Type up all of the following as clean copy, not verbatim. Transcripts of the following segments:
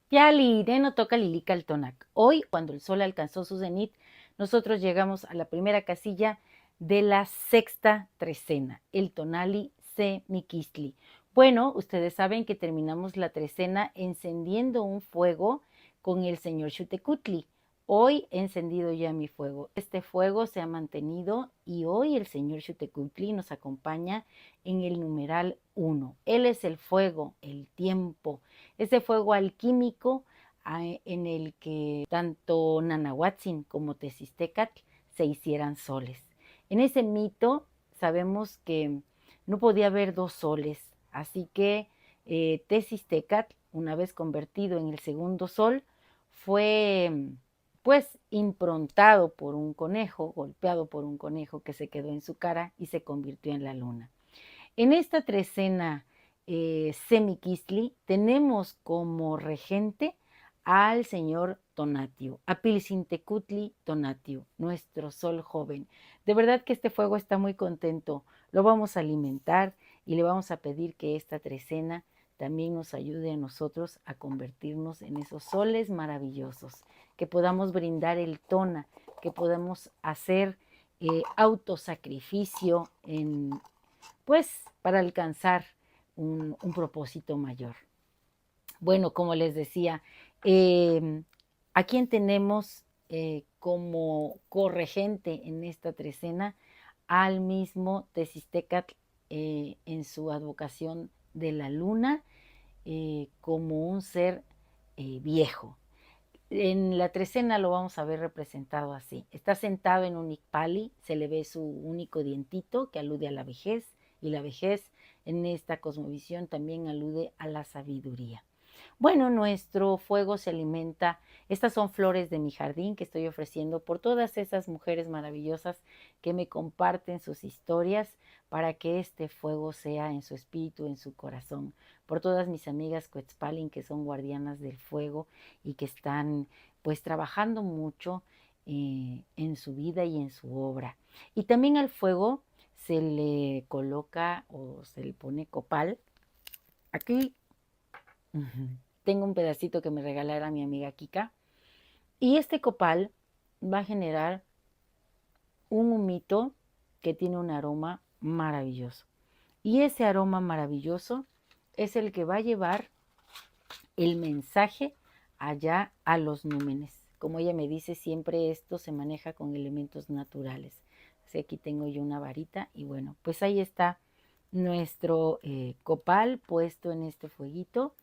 Yali, no toca Lilica el Tonac. Hoy, cuando el sol alcanzó su cenit, nosotros llegamos a la primera casilla de la sexta trecena, el Tonali Semiquistli. Bueno, ustedes saben que terminamos la trecena encendiendo un fuego con el señor Xutecutli. Hoy he encendido ya mi fuego. Este fuego se ha mantenido y hoy el señor Xutecutli nos acompaña en el numeral 1. Él es el fuego, el tiempo, ese fuego alquímico en el que tanto Nanahuatzin como Tezistecatl se hicieran soles. En ese mito sabemos que no podía haber dos soles, así que Tezistecatl, una vez convertido en el segundo sol, fue pues improntado por un conejo, golpeado por un conejo que se quedó en su cara y se convirtió en la luna. En esta trecena Semiquistli tenemos como regente al señor Tonatiuh, a Pilsintecutli Tonatiuh, nuestro sol joven. De verdad que este fuego está muy contento. Lo vamos a alimentar y le vamos a pedir que esta trecena también nos ayude a nosotros a convertirnos en esos soles maravillosos, que podamos brindar el tona, que podamos hacer autosacrificio pues para alcanzar un propósito mayor. Bueno, como les decía, ¿a quién tenemos como corregente en esta trecena? Al mismo Tezistecatl en su advocación de la luna como un ser viejo. En la trecena lo vamos a ver representado así. Está sentado en un icpali, se le ve su único dientito que alude a la vejez, y la vejez en esta cosmovisión también alude a la sabiduría. Bueno, nuestro fuego se alimenta. Estas son flores de mi jardín que estoy ofreciendo por todas esas mujeres maravillosas que me comparten sus historias para que este fuego sea en su espíritu, en su corazón. Por todas mis amigas Quetzpalin que son guardianas del fuego y que están pues trabajando mucho en su vida y en su obra. Y también al fuego se le coloca o se le pone copal. Aquí tengo un pedacito que me regalara mi amiga Kika. Y este copal va a generar un humito que tiene un aroma maravilloso. Y ese aroma maravilloso es el que va a llevar el mensaje allá a los númenes. Como ella me dice, siempre esto se maneja con elementos naturales. Así aquí tengo yo una varita y bueno, pues ahí está nuestro copal puesto en este fueguito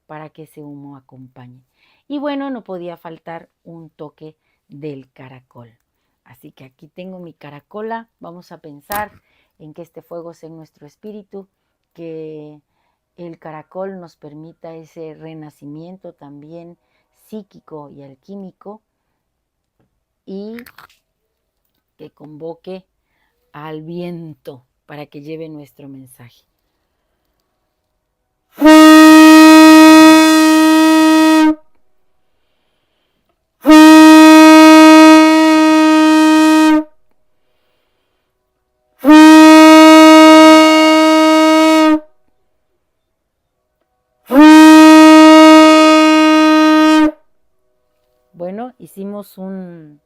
para que ese humo acompañe. Y bueno, no podía faltar un toque del caracol. Así que aquí tengo mi caracola. Vamos a pensar en que este fuego sea en nuestro espíritu, que el caracol nos permita ese renacimiento también psíquico y alquímico y que convoque al viento para que lleve nuestro mensaje. Bueno, hicimos un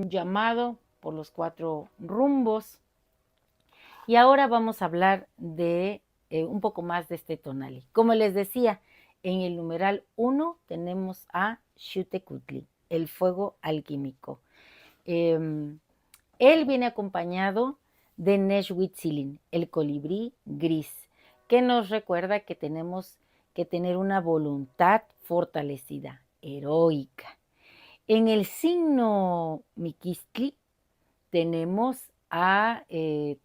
llamado por los 4 rumbos y ahora vamos a hablar de un poco más de este tonali. Como les decía, en el numeral 1 tenemos a Xutecutli, el fuego alquímico. Él viene acompañado de Neshhuitzilin, el colibrí gris, que nos recuerda que tenemos que tener una voluntad fortalecida, heroica. En el signo Miquistli tenemos a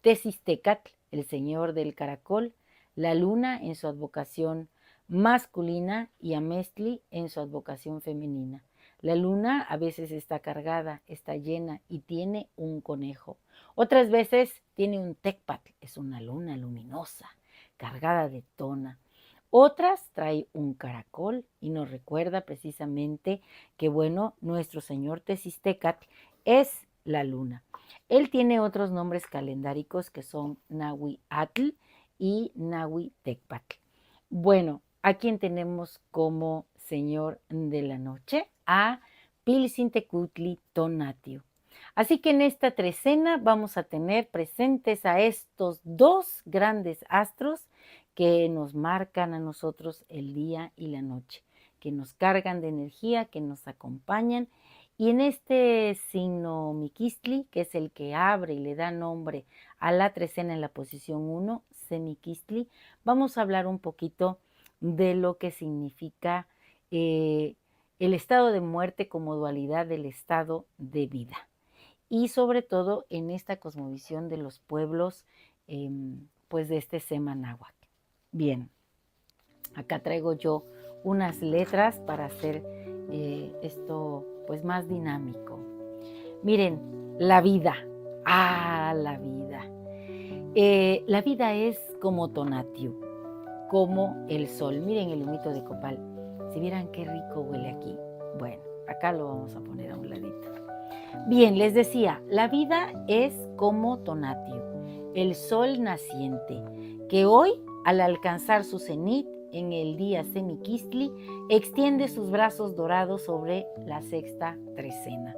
Tezistecatl, el señor del caracol, la luna en su advocación masculina y a Mestli en su advocación femenina. La luna a veces está cargada, está llena y tiene un conejo. Otras veces tiene un tecpatl, es una luna luminosa, cargada de tona. Otras trae un caracol y nos recuerda precisamente que, bueno, nuestro señor Tezistecatl es la luna. Él tiene otros nombres calendáricos que son Nahuatl y Nahuitecpatl. Bueno, ¿A quién tenemos como señor de la noche? A Pilsintecutli Tonatiuh. Así que en esta trecena vamos a tener presentes a estos dos grandes astros que nos marcan a nosotros el día y la noche, que nos cargan de energía, que nos acompañan. Y en este signo Miquistli, que es el que abre y le da nombre a la trecena en la posición 1, Semiquistli, vamos a hablar un poquito de lo que significa el estado de muerte como dualidad del estado de vida. Y sobre todo en esta cosmovisión de los pueblos, pues de este Semanáhuac. Bien, acá traigo yo unas letras para hacer esto pues más dinámico. Miren, la vida. La vida. La vida es como Tonatiuh, como el sol. Miren el humito de copal. Si vieran qué rico huele aquí. Bueno, acá lo vamos a poner a un ladito. Bien, les decía, la vida es como Tonatiuh, el sol naciente, que hoy, al alcanzar su cenit en el día Semiquistli, extiende sus brazos dorados sobre la sexta trecena.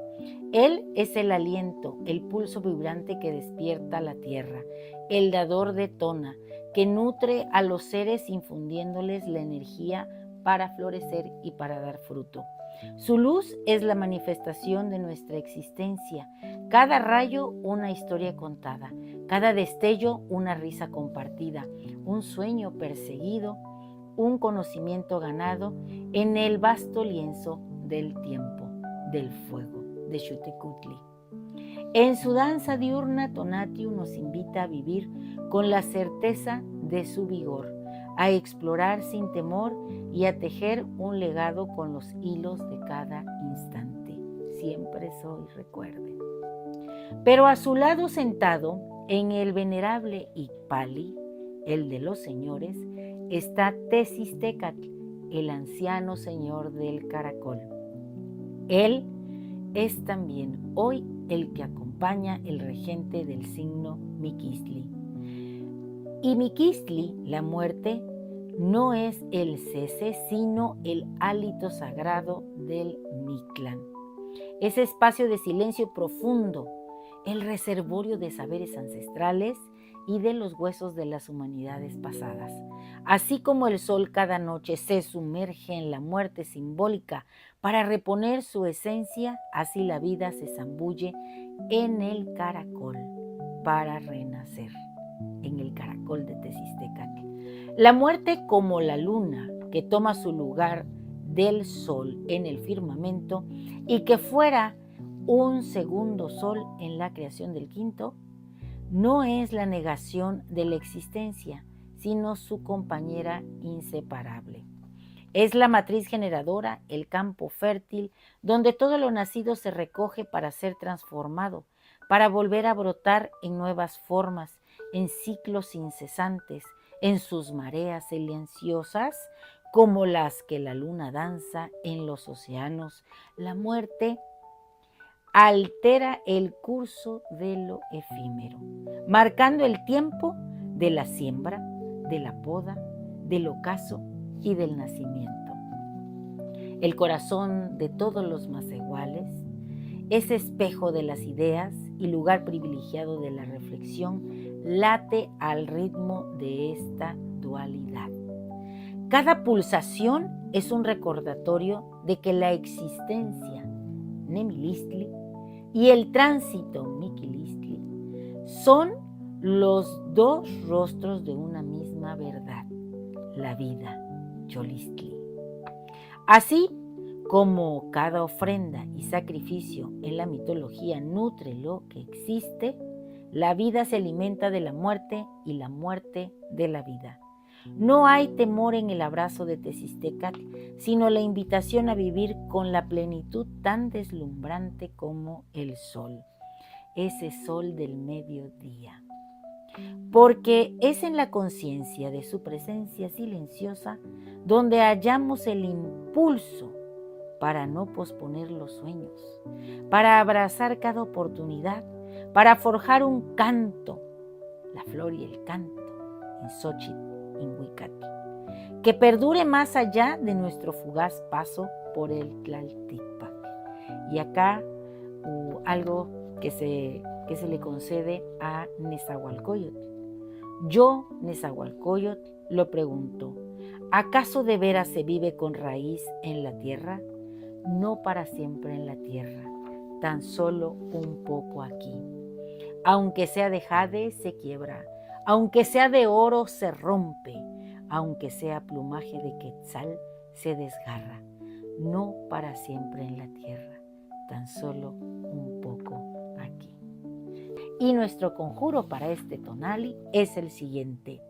Él es el aliento, el pulso vibrante que despierta la tierra, el dador de Tona, que nutre a los seres infundiéndoles la energía para florecer y para dar fruto. Su luz es la manifestación de nuestra existencia. Cada rayo una historia contada, cada destello una risa compartida, un sueño perseguido, un conocimiento ganado en el vasto lienzo del tiempo, del fuego, de Xiuhtecutli. En su danza diurna, Tonatiuh nos invita a vivir con la certeza de su vigor, a explorar sin temor y a tejer un legado con los hilos de cada instante. Siempre soy, recuerden. Pero a su lado sentado, en el venerable Icpali, el de los señores, está Tezistecatl, el anciano señor del caracol. Él es también hoy el que acompaña el regente del signo Miquistli. Y Miquistli, la muerte, no es el cese, sino el hálito sagrado del Mictlán. Ese espacio de silencio profundo, el reservorio de saberes ancestrales y de los huesos de las humanidades pasadas. Así como el sol cada noche se sumerge en la muerte simbólica para reponer su esencia, así la vida se zambulle en el caracol para renacer, en el caracol de Tezistecatl. La muerte como la luna que toma su lugar del sol en el firmamento y que fuera un segundo sol en la creación del quinto, no es la negación de la existencia, sino su compañera inseparable. Es la matriz generadora, el campo fértil, donde todo lo nacido se recoge para ser transformado, para volver a brotar en nuevas formas, en ciclos incesantes, en sus mareas silenciosas, como las que la luna danza en los océanos. La muerte altera el curso de lo efímero, marcando el tiempo de la siembra, de la poda, del ocaso y del nacimiento. El corazón de todos los macehuales, ese espejo de las ideas y lugar privilegiado de la reflexión, late al ritmo de esta dualidad. Cada pulsación es un recordatorio de que la existencia Nemilistli y el tránsito Miquilistli son los dos rostros de una misma verdad, la vida Yolistli. Así como cada ofrenda y sacrificio en la mitología nutre lo que existe, la vida se alimenta de la muerte y la muerte de la vida. No hay temor en el abrazo de Tezistecatl, sino la invitación a vivir con la plenitud tan deslumbrante como el sol, ese sol del mediodía. Porque es en la conciencia de su presencia silenciosa donde hallamos el impulso para no posponer los sueños, para abrazar cada oportunidad, para forjar un canto, la flor y el canto, en Xochitl, en Huicatl, que perdure más allá de nuestro fugaz paso por el Tlaltipac. Y acá algo que se le concede a Nezahualcóyotl. Yo, Nezahualcóyotl, lo pregunto, ¿acaso de veras se vive con raíz en la tierra? No para siempre en la tierra, tan solo un poco aquí. Aunque sea de jade, se quiebra, aunque sea de oro, se rompe, aunque sea plumaje de quetzal, se desgarra. No para siempre en la tierra, tan solo un poco aquí. Y nuestro conjuro para este tonali es el siguiente.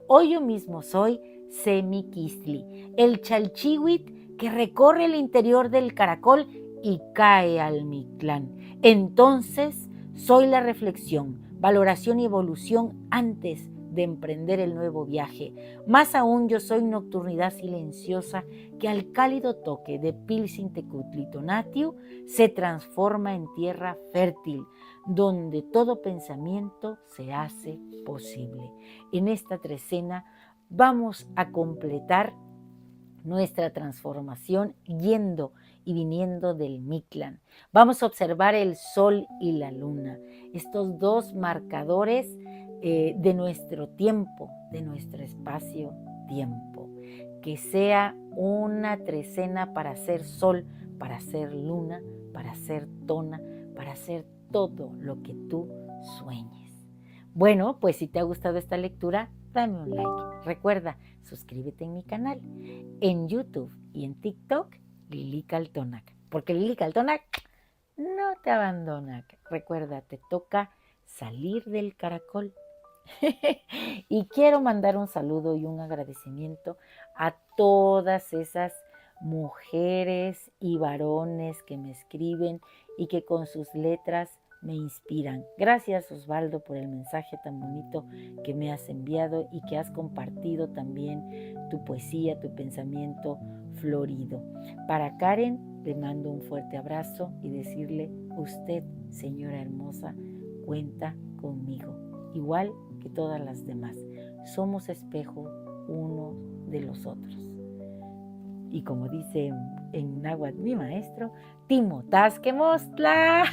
Hoy yo mismo soy Semiquistli, el chalchihuit que recorre el interior del caracol y cae al Mictlán. Entonces soy la reflexión, valoración y evolución antes de emprender el nuevo viaje. Más aún yo soy nocturnidad silenciosa que al cálido toque de Pilsintecutli Tonatiuh se transforma en tierra fértil, donde todo pensamiento se hace posible. En esta trecena vamos a completar nuestra transformación yendo y viniendo del Mictlán. Vamos a observar el sol y la luna, estos dos marcadores de nuestro tiempo, de nuestro espacio-tiempo. Que sea una trecena para ser sol, para ser luna, para ser tona, para ser todo lo que tú sueñes. Bueno, pues si te ha gustado esta lectura, dame un like. Recuerda, suscríbete en mi canal, en YouTube y en TikTok, Lili Caltonac, porque Lili Caltonac no te abandona. Recuerda, te toca salir del caracol. Y quiero mandar un saludo y un agradecimiento a todas esas mujeres y varones que me escriben y que con sus letras me inspiran. Gracias, Osvaldo, por el mensaje tan bonito que me has enviado y que has compartido también tu poesía, tu pensamiento florido. Para Karen, le mando un fuerte abrazo y decirle, usted, señora hermosa, cuenta conmigo, igual que todas las demás. Somos espejo uno de los otros. Y como dice en náhuatl mi maestro, Timotasque Mostla.